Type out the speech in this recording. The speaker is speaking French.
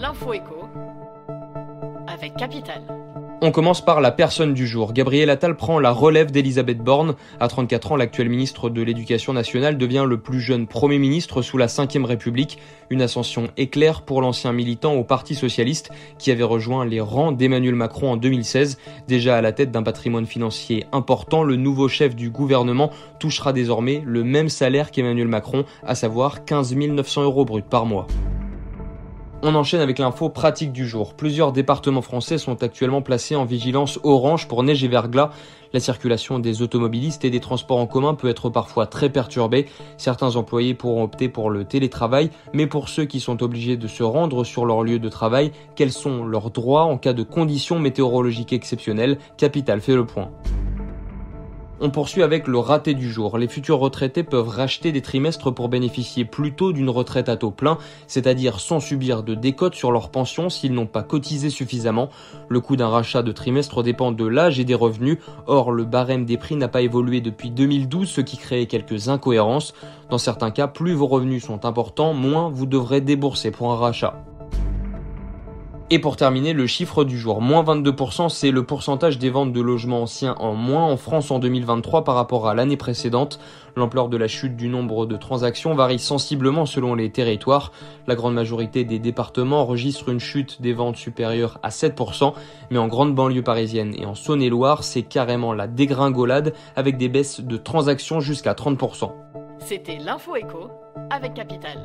L'info écho avec Capital. On commence par la personne du jour. Gabriel Attal prend la relève d'Elisabeth Borne. À 34 ans, l'actuel ministre de l'Éducation nationale devient le plus jeune Premier ministre sous la Ve République. Une ascension éclair pour l'ancien militant au Parti socialiste qui avait rejoint les rangs d'Emmanuel Macron en 2016. Déjà à la tête d'un patrimoine financier important, le nouveau chef du gouvernement touchera désormais le même salaire qu'Emmanuel Macron, à savoir 15 900 € bruts par mois. On enchaîne avec l'info pratique du jour. Plusieurs départements français sont actuellement placés en vigilance orange pour neige et verglas. La circulation des automobilistes et des transports en commun peut être parfois très perturbée. Certains employés pourront opter pour le télétravail, mais pour ceux qui sont obligés de se rendre sur leur lieu de travail, quels sont leurs droits en cas de conditions météorologiques exceptionnelles? Capital fait le point. On poursuit avec le raté du jour. Les futurs retraités peuvent racheter des trimestres pour bénéficier plus tôt d'une retraite à taux plein, c'est-à-dire sans subir de décote sur leur pension s'ils n'ont pas cotisé suffisamment. Le coût d'un rachat de trimestre dépend de l'âge et des revenus. Or, le barème des prix n'a pas évolué depuis 2012, ce qui crée quelques incohérences. Dans certains cas, plus vos revenus sont importants, moins vous devrez débourser pour un rachat. Et pour terminer, le chiffre du jour, moins 22%, c'est le pourcentage des ventes de logements anciens en moins en France en 2023 par rapport à l'année précédente. L'ampleur de la chute du nombre de transactions varie sensiblement selon les territoires. La grande majorité des départements enregistre une chute des ventes supérieure à 7%, mais en grande banlieue parisienne et en Saône-et-Loire, c'est carrément la dégringolade avec des baisses de transactions jusqu'à 30%. C'était l'info écho avec Capital.